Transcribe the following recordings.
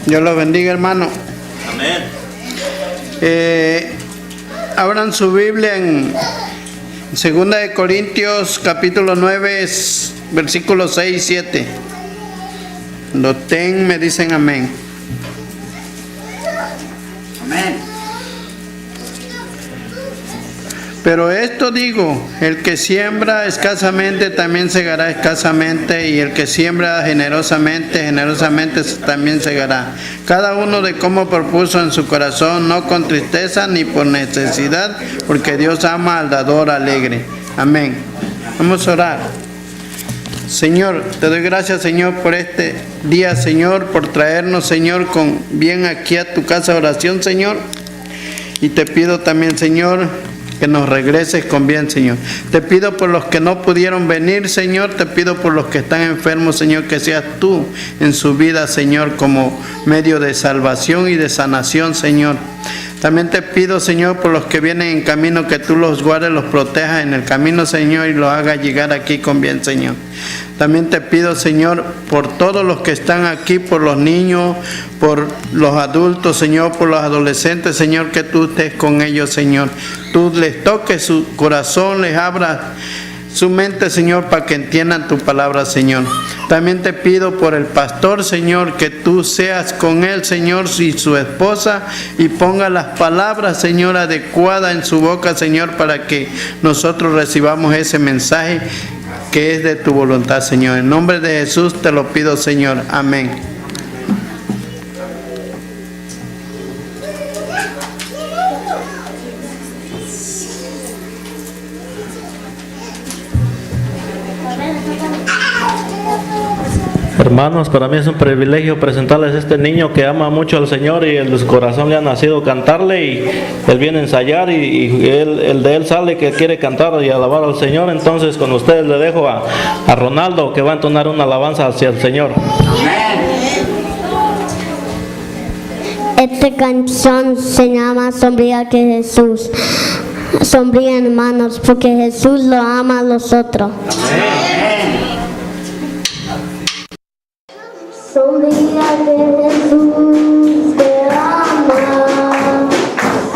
Dios los bendiga, hermano. Amén. Abran su Biblia en 2 de Corintios capítulo 9, versículos 6 y 7. Lo ten, me dicen amén. Amén. Pero esto digo, el que siembra escasamente también segará escasamente, y el que siembra generosamente, generosamente también segará. Cada uno de cómo propuso en su corazón, no con tristeza ni por necesidad, porque Dios ama al dador alegre. Amén. Vamos a orar. Señor, te doy gracias, Señor, por este día, Señor, por traernos, Señor, con bien aquí a tu casa de oración, Señor. Y te pido también, Señor, que nos regreses con bien, Señor. Te pido por los que no pudieron venir, Señor. Te pido por los que están enfermos, Señor, que seas tú en su vida, Señor, como medio de salvación y de sanación, Señor. También te pido, Señor, por los que vienen en camino, que tú los guardes, los protejas en el camino, Señor, y los hagas llegar aquí con bien, Señor. También te pido, Señor, por todos los que están aquí, por los niños, por los adultos, Señor, por los adolescentes, Señor, que tú estés con ellos, Señor. Tú les toques su corazón, les abras su mente, Señor, para que entiendan tu palabra, Señor. También te pido por el pastor, Señor, que tú seas con él, Señor, y su esposa, y ponga las palabras, Señor, adecuadas en su boca, Señor, para que nosotros recibamos ese mensaje que es de tu voluntad, Señor. En nombre de Jesús te lo pido, Señor. Amén. Hermanos, para mí es un privilegio presentarles a este niño que ama mucho al Señor y en su corazón le ha nacido cantarle, y él viene a ensayar y el de él sale que quiere cantar y alabar al Señor. Entonces con ustedes le dejo a Ronaldo, que va a entonar una alabanza hacia el Señor. Esta canción se llama Sombría que Jesús. Sonríen, hermanos, porque Jesús lo ama a nosotros. Sonría que Jesús te ama,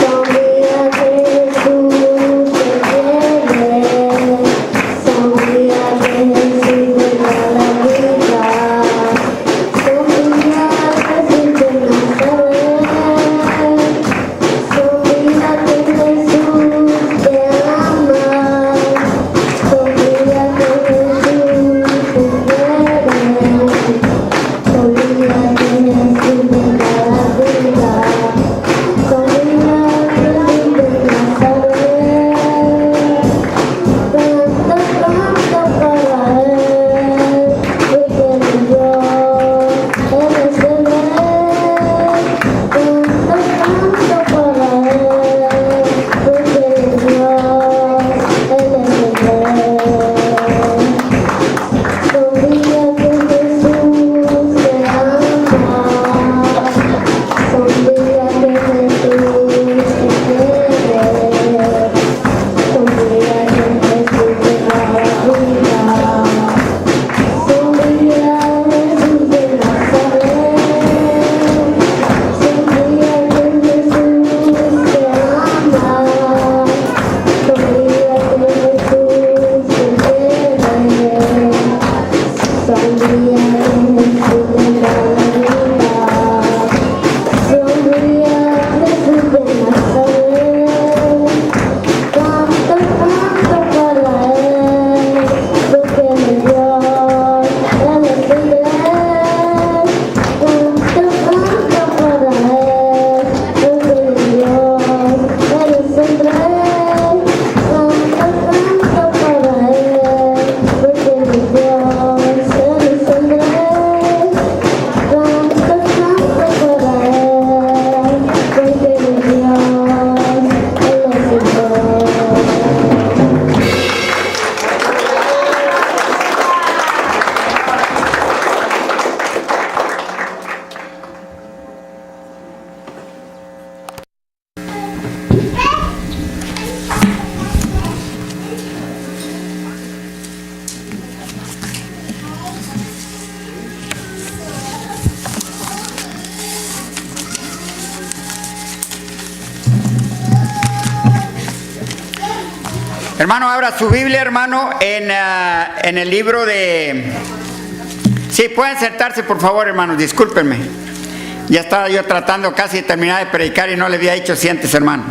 sonría que Jesús te quiere, sonría que Jesús te da la vida, sonría que Jesús te nace, sonría que Jesús te ama, sonría que Jesús te quiere. Sonría que Jesús te da la vida. Hermano, abra su Biblia, hermano, en el libro de... Sí, pueden sentarse, por favor, hermanos, discúlpenme. Ya estaba yo tratando casi de terminar de predicar y no le había dicho siéntese, hermano.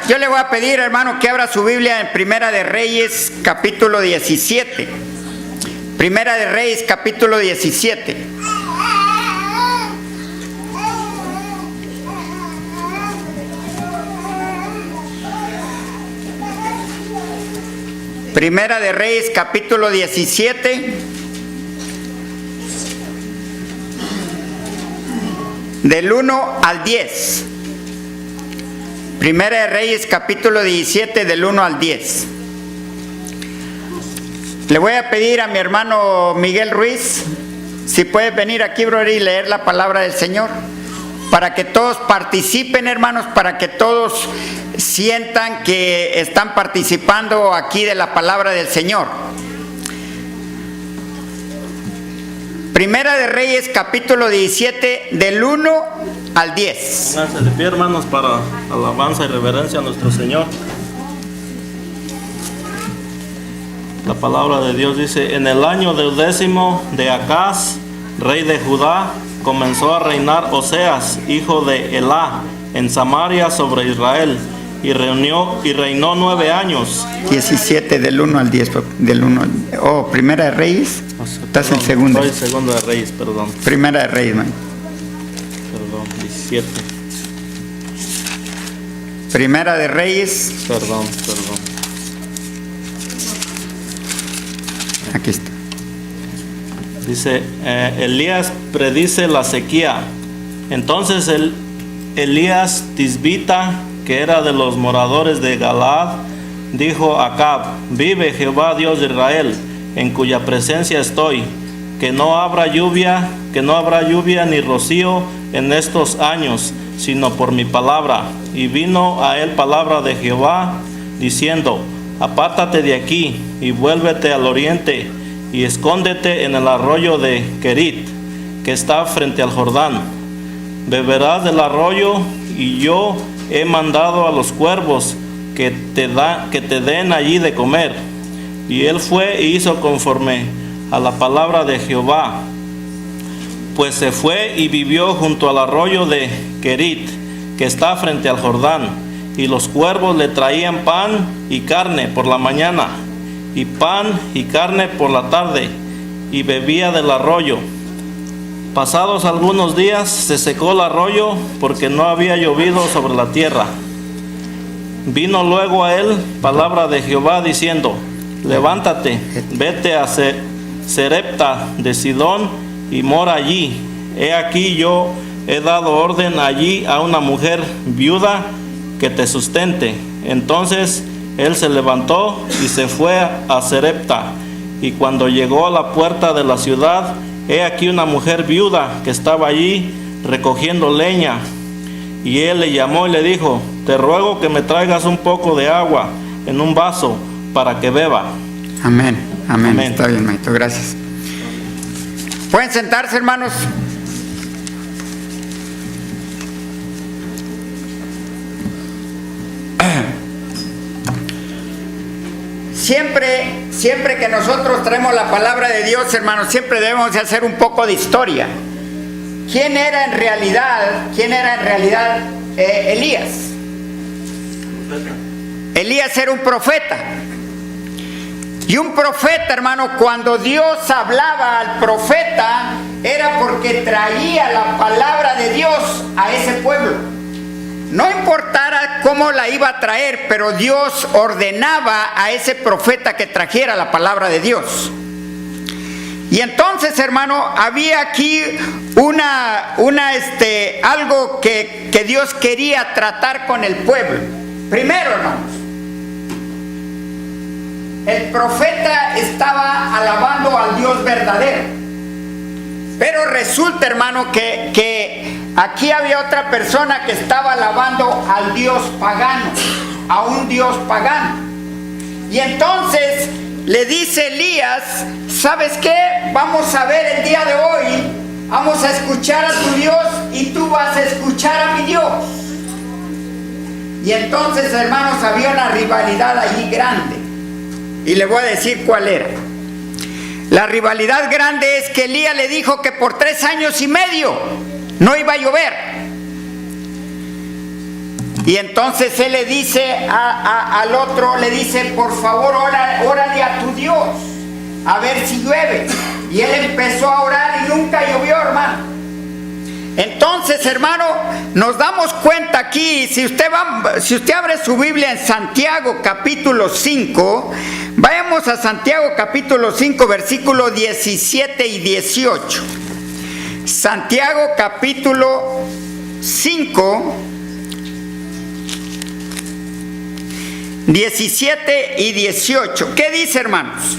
Yo le voy a pedir, hermano, que abra su Biblia en Primera de Reyes, capítulo 17. Primera de Reyes, capítulo 17. Primera de Reyes, capítulo 17, del 1 al 10. Primera de Reyes, capítulo 17, del 1 al 10. Le voy a pedir a mi hermano Miguel Ruiz, si puede venir aquí, brother, y leer la palabra del Señor, para que todos participen, hermanos, para que todos sientan que están participando aquí de la palabra del Señor. Primera de Reyes, capítulo 17, del 1 al 10. Pónganse de pie, hermanos, para alabanza y reverencia a nuestro Señor. La palabra de Dios dice: en el año 10º de Acaz, rey de Judá, comenzó a reinar Oseas, hijo de Elá, en Samaria sobre Israel, y reinó 9 años. 17 del 1 al 10, del 1. Oh, Primera de Reyes. Estás en segunda. Estoy segunda de Reyes, perdón. Primera de Reyes, man. Perdón, 17. Primera de Reyes. Perdón. Aquí está. Dice, Elías predice la sequía. Entonces Elías Tisbita, que era de los moradores de Galaad, dijo a Acab: vive Jehová Dios de Israel, en cuya presencia estoy, que no habrá lluvia ni rocío en estos años, sino por mi palabra. Y vino a él palabra de Jehová, diciendo: apártate de aquí y vuélvete al oriente, y escóndete en el arroyo de Querit, que está frente al Jordán. Beberás del arroyo, y yo he mandado a los cuervos que te den allí de comer. Y él fue e hizo conforme a la palabra de Jehová, pues se fue y vivió junto al arroyo de Querit, que está frente al Jordán. Y los cuervos le traían pan y carne por la mañana, y pan y carne por la tarde, y bebía del arroyo. Pasados algunos días se secó el arroyo, porque no había llovido sobre la tierra. Vino luego a él palabra de Jehová, diciendo: levántate, vete a Serepta de Sidón y mora allí. He aquí yo he dado orden allí a una mujer viuda que te sustente. Entonces él se levantó y se fue a Serepta, y cuando llegó a la puerta de la ciudad, he aquí una mujer viuda que estaba allí recogiendo leña. Y él le llamó y le dijo: te ruego que me traigas un poco de agua en un vaso para que beba. Amén. Está bien, maestro, gracias. Pueden sentarse, hermanos. Siempre que nosotros traemos la palabra de Dios, hermanos, siempre debemos de hacer un poco de historia. ¿Quién era en realidad Elías? Elías era un profeta. Y un profeta, hermano, cuando Dios hablaba al profeta, era porque traía la palabra de Dios a ese pueblo. No importara cómo la iba a traer, pero Dios ordenaba a ese profeta que trajera la palabra de Dios. Y entonces, hermano, había aquí algo que Dios quería tratar con el pueblo. Primero, hermanos, el profeta estaba alabando al Dios verdadero. Pero resulta, hermano, que aquí había otra persona que estaba alabando al Dios pagano, a un Dios pagano. Y entonces le dice Elías: ¿sabes qué? Vamos a ver el día de hoy, vamos a escuchar a tu Dios y tú vas a escuchar a mi Dios. Y entonces, hermanos, había una rivalidad allí grande. Y le voy a decir cuál era. La rivalidad grande es que Elías le dijo que por 3 años y medio no iba a llover. Y entonces él le dice al otro, le dice, por favor, órale a tu Dios, a ver si llueve. Y él empezó a orar y nunca llovió, hermano. Entonces, hermano, nos damos cuenta aquí, si usted abre su Biblia en Santiago capítulo 5, vayamos a Santiago capítulo 5, versículos 17 y 18. Santiago capítulo 5, 17 y 18. ¿Qué dice, hermanos?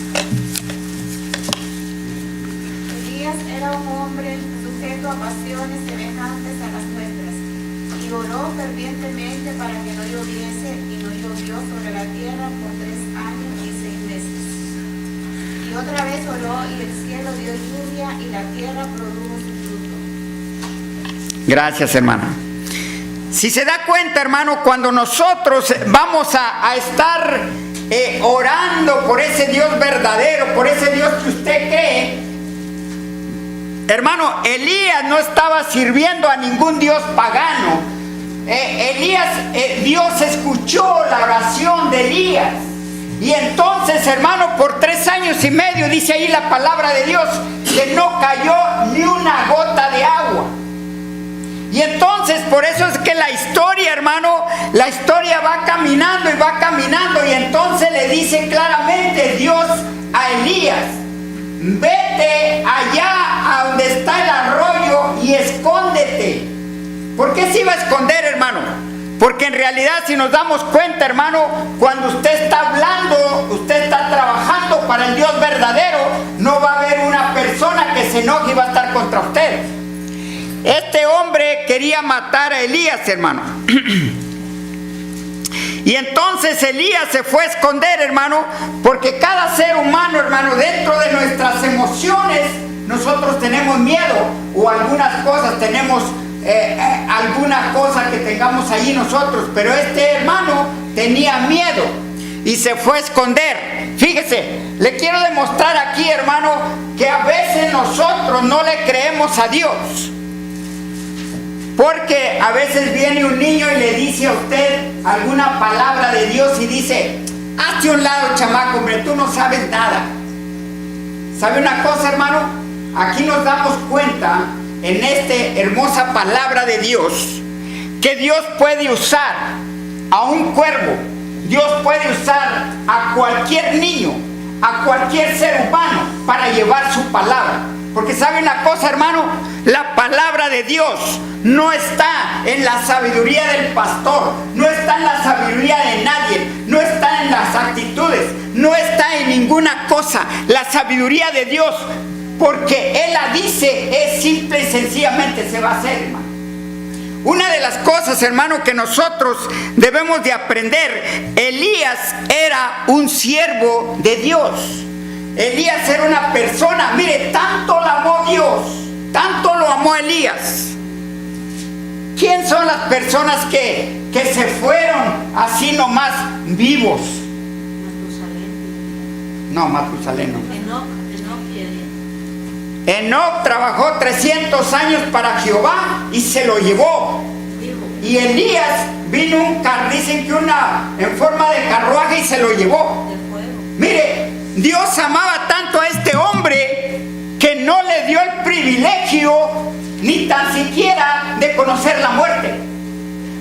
Elías era un hombre sujeto a pasiones semejantes a las nuestras, y oró fervientemente para que no lloviese, y no llovió sobre la tierra por 3 años y 6 meses. Y otra vez oró, y el cielo dio lluvia, y la tierra produjo su fruto. Gracias, hermano. Si se da cuenta, hermano, cuando nosotros vamos a estar orando por ese Dios verdadero, por ese Dios que usted cree, hermano, Elías no estaba sirviendo a ningún Dios pagano. Dios escuchó la oración de Elías. Y entonces, hermano, por 3 años y medio, dice ahí la palabra de Dios, que no cayó ni una gota de agua. Y entonces, por eso es que la historia, hermano, la historia va caminando y va caminando. Y entonces le dice claramente Dios a Elías, vete allá a donde está el arroyo y escóndete. ¿Por qué se iba a esconder, hermano? Porque en realidad, si nos damos cuenta, hermano, cuando usted está hablando, usted está trabajando para el Dios verdadero, no va a haber una persona que se enoje y va a estar contra usted. Este hombre quería matar a Elías, hermano. Y entonces Elías se fue a esconder, hermano, porque cada ser humano, hermano, dentro de nuestras emociones, nosotros tenemos miedo, o algunas cosas, tenemos alguna cosa que tengamos allí nosotros, pero este hermano tenía miedo y se fue a esconder. Fíjese, le quiero demostrar aquí, hermano, que a veces nosotros no le creemos a Dios. Porque a veces viene un niño y le dice a usted alguna palabra de Dios y dice, hazte un lado, chamaco, hombre, tú no sabes nada. ¿Sabe una cosa, hermano? Aquí nos damos cuenta en esta hermosa palabra de Dios que Dios puede usar a un cuervo, Dios puede usar a cualquier niño, a cualquier ser humano para llevar su palabra. Porque sabe una cosa, hermano, la palabra de Dios no está en la sabiduría del pastor, no está en la sabiduría de nadie, no está en las actitudes, no está en ninguna cosa. La sabiduría de Dios, porque Él la dice, es simple y sencillamente se va a hacer, hermano. Una de las cosas, hermano, que nosotros debemos de aprender, Elías era un siervo de Dios. Elías era una persona, mire, tanto lo amó Dios, tanto lo amó Elías. ¿Quién son las personas que se fueron así nomás vivos? No, Matusalén no. Enoc trabajó 300 años para Jehová y se lo llevó. Y Elías vino dicen que en forma de carruaje y se lo llevó. Mire, Dios amaba tanto a este hombre que no le dio el privilegio ni tan siquiera de conocer la muerte.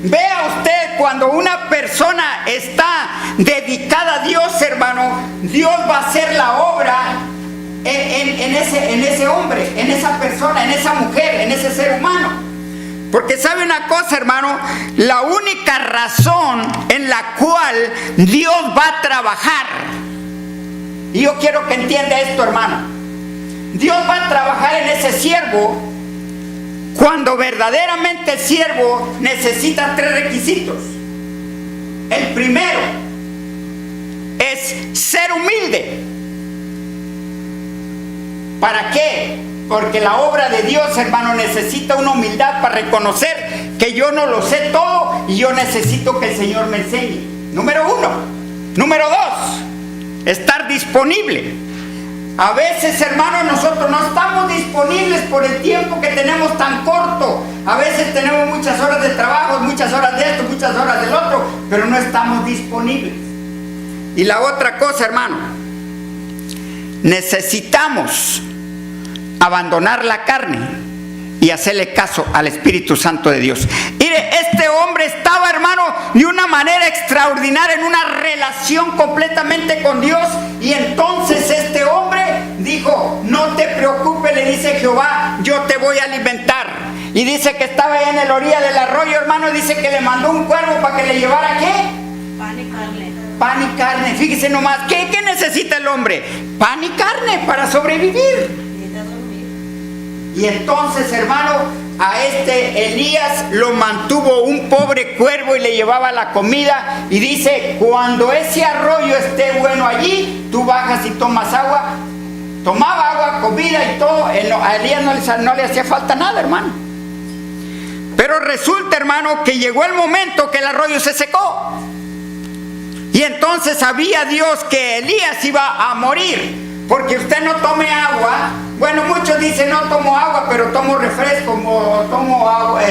Vea usted, cuando una persona está dedicada a Dios, hermano, Dios va a hacer la obra en ese hombre, en esa persona, en esa mujer, en ese ser humano. Porque sabe una cosa, hermano, la única razón en la cual Dios va a trabajar, y yo quiero que entienda esto, hermano, Dios va a trabajar en ese siervo cuando verdaderamente el siervo necesita 3 requisitos. El primero es ser humilde. ¿Para qué? Porque la obra de Dios, hermano, necesita una humildad para reconocer que yo no lo sé todo y yo necesito que el Señor me enseñe. Número 1. Número 2, estar disponible. A veces, hermanos, nosotros no estamos disponibles por el tiempo que tenemos tan corto. A veces tenemos muchas horas de trabajo, muchas horas de esto, muchas horas del otro, pero no estamos disponibles. Y la otra cosa, hermano, necesitamos abandonar la carne y hacerle caso al Espíritu Santo de Dios. Mire, este hombre estaba, hermano, de una manera extraordinaria, en una relación completamente con Dios. Y entonces este hombre dijo: no te preocupes, le dice Jehová, yo te voy a alimentar. Y dice que estaba ahí en la orilla del arroyo, hermano, dice que le mandó un cuervo para que le llevara, ¿qué? Pan y carne. Pan y carne. Fíjese nomás, ¿qué necesita el hombre? Pan y carne para sobrevivir. Y entonces, hermano, a este Elías lo mantuvo un pobre cuervo y le llevaba la comida. Y dice: cuando ese arroyo esté bueno allí, tú bajas y tomas agua. Tomaba agua, comida y todo. A Elías no le hacía falta nada, hermano. Pero resulta, hermano, que llegó el momento que el arroyo se secó. Y entonces sabía Dios que Elías iba a morir. Porque usted no tome agua. Bueno, muchos dicen: no tomo agua, pero tomo refresco, o tomo agua,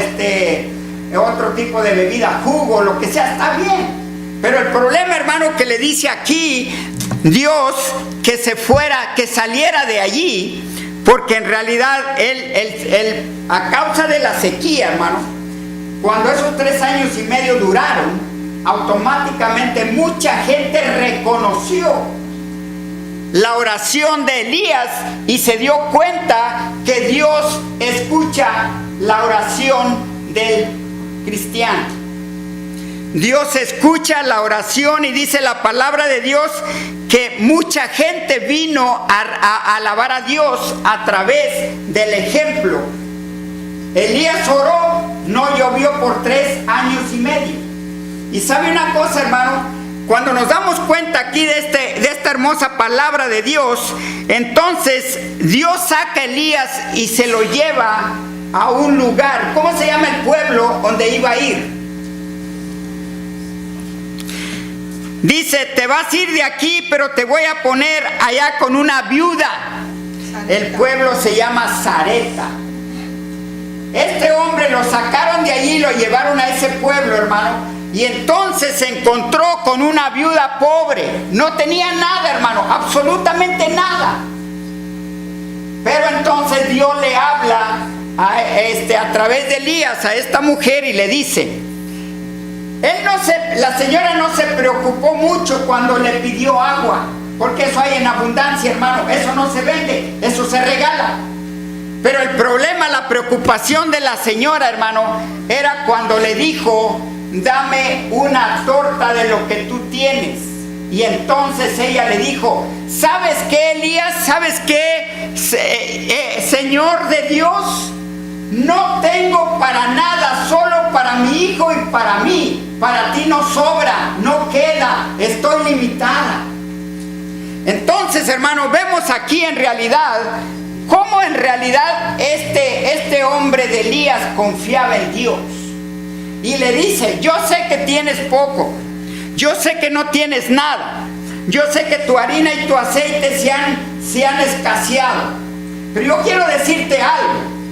otro tipo de bebida, jugo, lo que sea, está bien. Pero el problema, hermano, que le dice aquí Dios que se fuera, que saliera de allí, porque en realidad él, a causa de la sequía, hermano, cuando esos 3 años y medio duraron, automáticamente mucha gente reconoció la oración de Elías y se dio cuenta que Dios escucha la oración del cristiano. Dios escucha la oración y dice la palabra de Dios que mucha gente vino a alabar a Dios a través del ejemplo. Elías oró, no llovió por 3 años y medio. Y sabe una cosa, hermano, cuando nos damos cuenta aquí de esta hermosa palabra de Dios, entonces Dios saca a Elías y se lo lleva a un lugar. ¿Cómo se llama el pueblo donde iba a ir? Dice: te vas a ir de aquí, pero te voy a poner allá con una viuda. El pueblo se llama Sarepta. Este hombre lo sacaron de allí y lo llevaron a ese pueblo, hermano. Y entonces se encontró con una viuda pobre. No tenía nada, hermano, absolutamente nada. Pero entonces Dios le habla a través de Elías a esta mujer y le dice: la señora no se preocupó mucho cuando le pidió agua, porque eso hay en abundancia, hermano. Eso no se vende, eso se regala. Pero el problema, la preocupación de la señora, hermano, era cuando le dijo: dame una torta de lo que tú tienes. Y entonces ella le dijo: ¿sabes qué, Elías? ¿Sabes qué, Señor de Dios? No tengo para nada, solo para mi hijo y para mí. Para ti no sobra, no queda, estoy limitada. Entonces, hermano, vemos aquí en realidad cómo en realidad este hombre de Elías confiaba en Dios. Y le dice: yo sé que tienes poco, yo sé que no tienes nada, yo sé que tu harina y tu aceite se han escaseado, pero yo quiero decirte algo.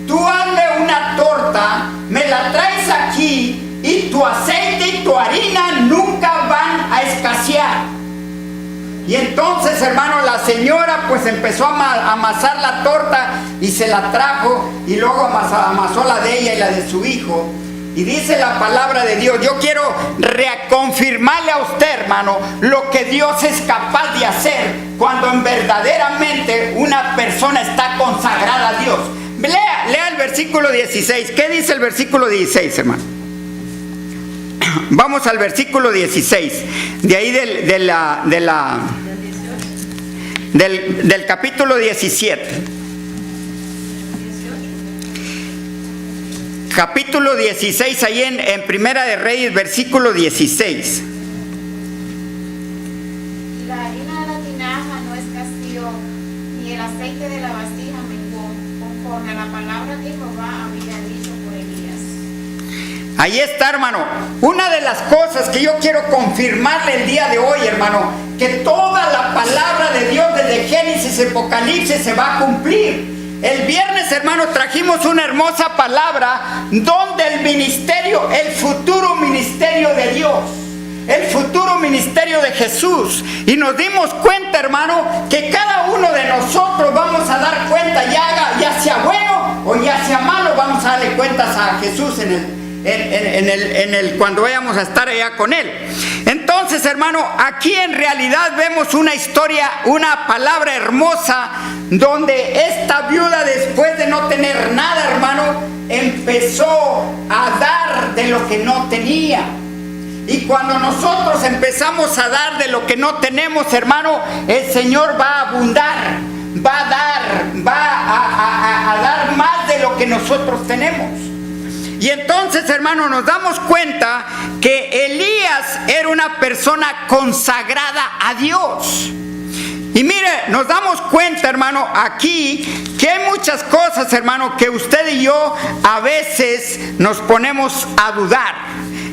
Tú hazme una torta, me la traes aquí y tu aceite y tu harina nunca van a escasear. Y entonces, hermano, la señora pues empezó a amasar la torta y se la trajo, y luego amasó la de ella y la de su hijo. Y dice la palabra de Dios, yo quiero reconfirmarle a usted, hermano, lo que Dios es capaz de hacer cuando verdaderamente una persona está consagrada a Dios. Lea el versículo 16. ¿Qué dice el versículo 16, hermano? Vamos al versículo 16. De ahí del capítulo 17. Capítulo 16, ahí en Primera de Reyes, versículo 16. La harina de la tinaja no escaseó, ni el aceite de la vasija menguó, conforme a la palabra que Jehová había dicho por Elías. Ahí está, hermano. Una de las cosas que yo quiero confirmarle el día de hoy, hermano, que toda la palabra de Dios desde Génesis, Apocalipsis se va a cumplir. El viernes, hermano, trajimos una hermosa palabra donde el ministerio, el futuro ministerio de Dios, el futuro ministerio de Jesús, y nos dimos cuenta, hermano, que cada uno de nosotros vamos a dar cuenta, ya sea bueno o ya sea malo, vamos a darle cuentas a Jesús cuando vayamos a estar allá con Él. Entonces, hermano, aquí en realidad vemos una historia, una palabra hermosa, donde esta viuda, después de no tener nada, hermano, empezó a dar de lo que no tenía. Y cuando nosotros empezamos a dar de lo que no tenemos, hermano, el Señor va a abundar, va a dar más de lo que nosotros tenemos. Y entonces, hermano, nos damos cuenta que Elías era una persona consagrada a Dios. Y mire, nos damos cuenta, hermano, aquí que hay muchas cosas, hermano, que usted y yo a veces nos ponemos a dudar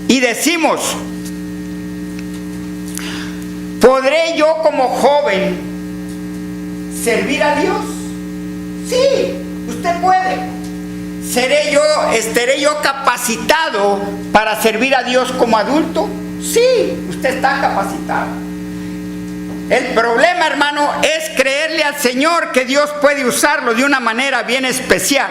y decimos: ¿podré yo como joven servir a Dios? Sí, usted puede. ¿Estaré yo capacitado para servir a Dios como adulto? Sí, usted está capacitado. El problema, hermano, es creerle al Señor que Dios puede usarlo de una manera bien especial.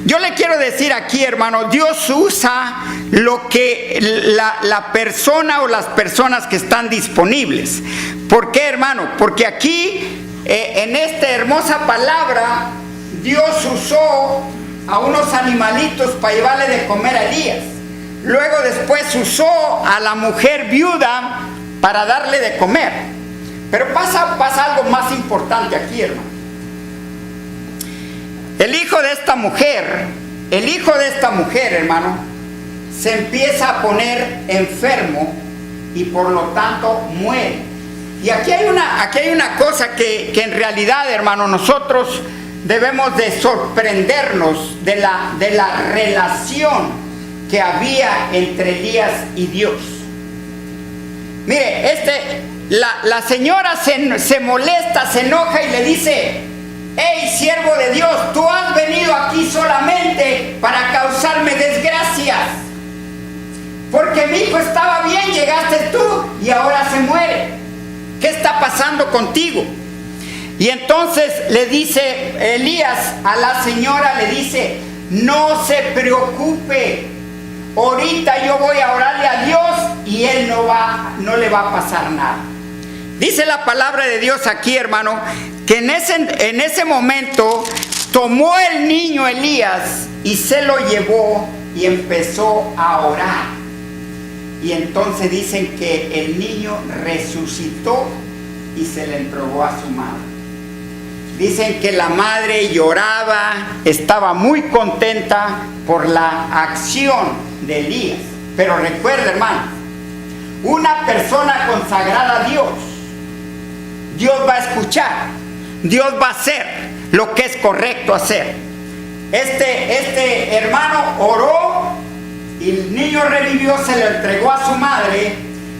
Yo le quiero decir aquí, hermano, Dios usa lo que la persona o las personas que están disponibles. ¿Por qué, hermano? Porque aquí, en esta hermosa palabra, Dios usó a unos animalitos para llevarle de comer a Elías. Luego después usó a la mujer viuda para darle de comer. Pero pasa algo más importante aquí, hermano. El hijo de esta mujer, hermano, se empieza a poner enfermo y por lo tanto muere. Y aquí hay una cosa que en realidad, hermano, nosotros debemos de sorprendernos de la relación que había entre Elías y Dios. Mire, la señora se molesta, se enoja y le dice: hey, siervo de Dios, tú has venido aquí solamente para causarme desgracias, porque mi hijo estaba bien, llegaste tú y ahora se muere. ¿Qué está pasando contigo? Y entonces le dice Elías a la señora, le dice: no se preocupe, ahorita yo voy a orarle a Dios y él no le va a pasar nada. Dice la palabra de Dios aquí, hermano, que en ese momento tomó el niño Elías y se lo llevó y empezó a orar. Y entonces dicen que el niño resucitó y se le entregó a su madre. Dicen que la madre lloraba, estaba muy contenta por la acción de Elías. Pero recuerda, hermano, una persona consagrada a Dios, Dios va a escuchar, Dios va a hacer lo que es correcto hacer. Este hermano oró y el niño revivió, se lo entregó a su madre.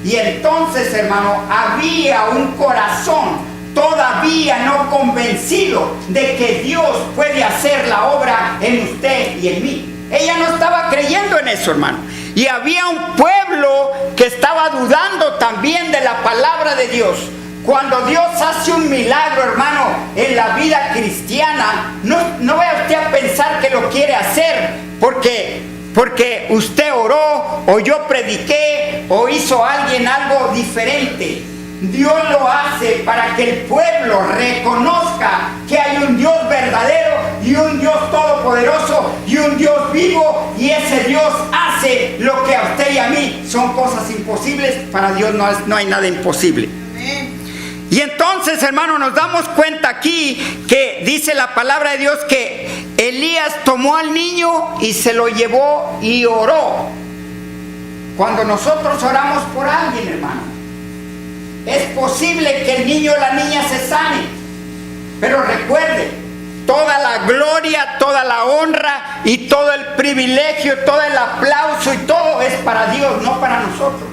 Y entonces, hermano, había un corazón todavía no convencido de que Dios puede hacer la obra en usted y en mí. Ella no estaba creyendo en eso, hermano. Y había un pueblo que estaba dudando también de la palabra de Dios. Cuando Dios hace un milagro, hermano, en la vida cristiana, no vaya usted a pensar que lo quiere hacer porque usted oró o yo prediqué o hizo alguien algo diferente. Dios lo hace para que el pueblo reconozca que hay un Dios verdadero y un Dios todopoderoso y un Dios vivo, y ese Dios hace lo que a usted y a mí son cosas imposibles. Para Dios no hay nada imposible. Y entonces, hermano, nos damos cuenta aquí que dice la palabra de Dios que Elías tomó al niño y se lo llevó y oró. Cuando nosotros oramos por alguien, hermano, es posible que el niño o la niña se sane, pero recuerde, toda la la gloria, toda la honra y todo el privilegio, todo el aplauso y todo es para Dios, no para nosotros.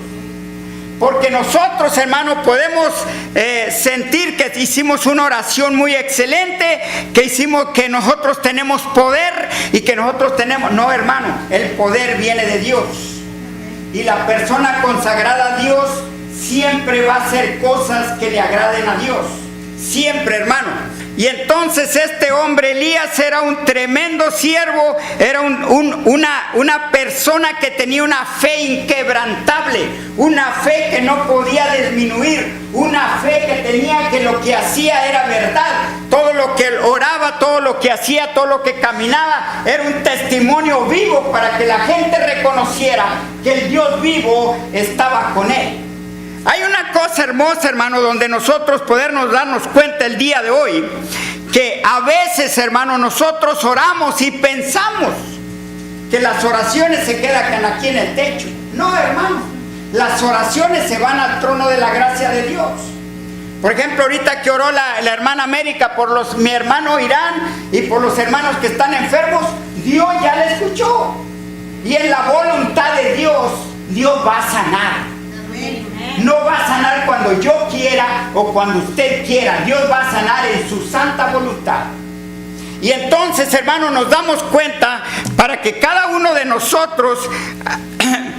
Porque nosotros, hermano, podemos sentir que hicimos una oración muy excelente, que nosotros tenemos poder y que nosotros tenemos... No, hermano, el poder viene de Dios. Y la persona consagrada a Dios siempre va a hacer cosas que le agraden a Dios. Siempre, hermano. Y entonces este hombre Elías era un tremendo siervo, era una persona que tenía una fe inquebrantable, una fe que no podía disminuir, una fe que tenía que lo que hacía era verdad. Todo lo que oraba, todo lo que hacía, todo lo que caminaba, era un testimonio vivo para que la gente reconociera que el Dios vivo estaba con él. Hay una cosa hermosa, hermano, donde nosotros podemos darnos cuenta el día de hoy, que a veces, hermano, nosotros oramos y pensamos que las oraciones se quedan aquí en el techo. No, hermano, las oraciones se van al trono de la gracia de Dios. Por ejemplo, ahorita que oró la hermana América por mi hermano Irán y por los hermanos que están enfermos, Dios ya le escuchó. Y en la voluntad de Dios, Dios va a sanar. No va a sanar cuando yo quiera o cuando usted quiera. Dios va a sanar en su santa voluntad. Y entonces, hermano, nos damos cuenta para que cada uno de nosotros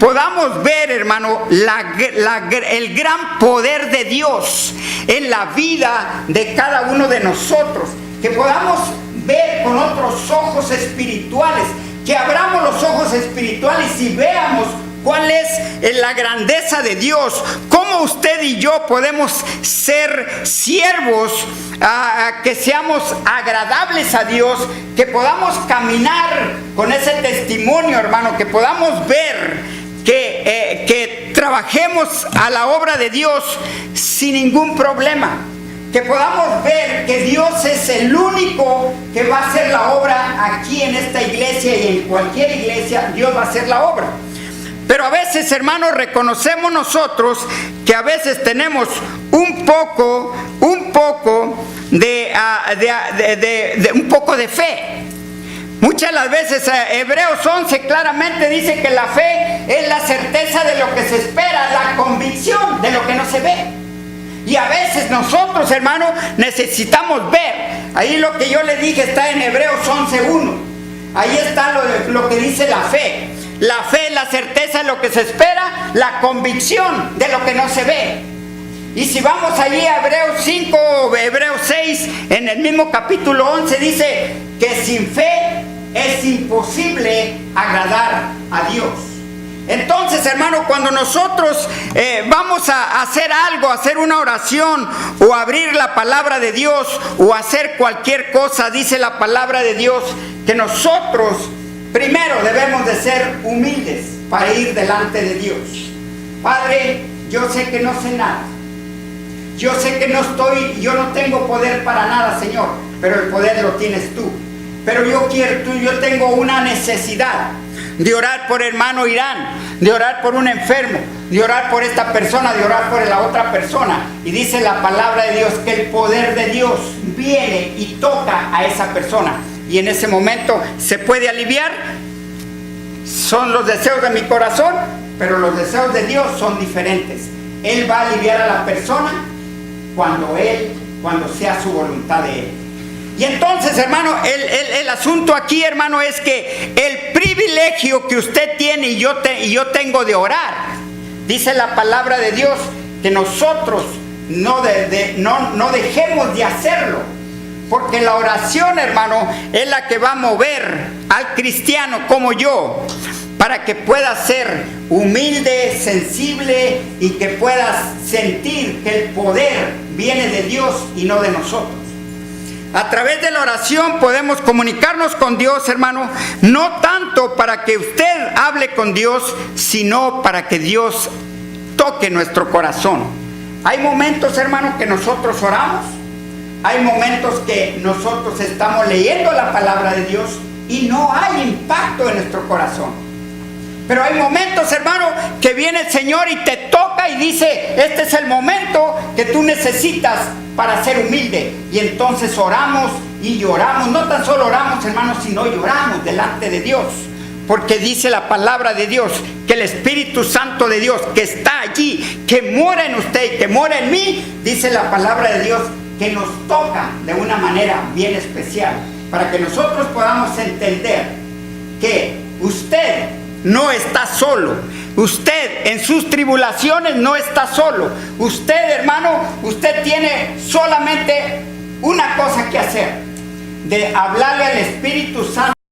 podamos ver, hermano, el gran poder de Dios en la vida de cada uno de nosotros. Que podamos ver con otros ojos espirituales. Que abramos los ojos espirituales y veamos cuál es la grandeza de Dios, cómo usted y yo podemos ser siervos, que seamos agradables a Dios, que podamos caminar con ese testimonio, hermano, que podamos ver que trabajemos a la obra de Dios sin ningún problema. Que podamos ver que Dios es el único que va a hacer la obra aquí en esta iglesia y en cualquier iglesia. Dios va a hacer la obra. Pero a veces, hermanos, reconocemos nosotros que a veces tenemos un poco de fe. Muchas de las veces Hebreos 11 claramente dice que la fe es la certeza de lo que se espera, la convicción de lo que no se ve. Y a veces nosotros, hermanos, necesitamos ver. Ahí lo que yo le dije está en Hebreos 11:1. Ahí está lo que dice la fe. La fe es la certeza de lo que se espera, la convicción de lo que no se ve. Y si vamos allí a Hebreos 5 o Hebreos 6, en el mismo capítulo 11 dice que sin fe es imposible agradar a Dios. Entonces, hermano, cuando nosotros vamos a hacer algo, hacer una oración o abrir la palabra de Dios o hacer cualquier cosa, dice la palabra de Dios, que nosotros primero debemos de ser humildes para ir delante de Dios. Padre, yo sé que no sé nada. Yo sé que yo no tengo poder para nada, Señor, pero el poder lo tienes tú. Pero yo tengo una necesidad de orar por hermano Irán, de orar por un enfermo, de orar por esta persona, de orar por la otra persona. Y dice la palabra de Dios que el poder de Dios viene y toca a esa persona. Y en ese momento se puede aliviar. Son los deseos de mi corazón, pero los deseos de Dios son diferentes. Él va a aliviar a la persona cuando sea su voluntad de Él. Y entonces, hermano, el asunto aquí, hermano, es que el privilegio que usted tiene y yo tengo de orar, dice la palabra de Dios, que nosotros no dejemos de hacerlo. Porque la oración, hermano, es la que va a mover al cristiano como yo, para que pueda ser humilde, sensible y que puedas sentir que el poder viene de Dios y no de nosotros. A través de la oración podemos comunicarnos con Dios, hermano, no tanto para que usted hable con Dios, sino para que Dios toque nuestro corazón. Hay momentos, hermano, que nosotros oramos. Hay momentos que nosotros estamos leyendo la palabra de Dios y no hay impacto en nuestro corazón. Pero hay momentos, hermano, que viene el Señor y te toca y dice, este es el momento que tú necesitas para ser humilde. Y entonces oramos y lloramos. No tan solo oramos, hermano, sino lloramos delante de Dios. Porque dice la palabra de Dios que el Espíritu Santo de Dios que está allí, que mora en usted y que mora en mí, dice la palabra de Dios que nos toca de una manera bien especial. Para que nosotros podamos entender que usted no está solo. Usted en sus tribulaciones no está solo. Usted, hermano, usted tiene solamente una cosa que hacer: de hablarle al Espíritu Santo.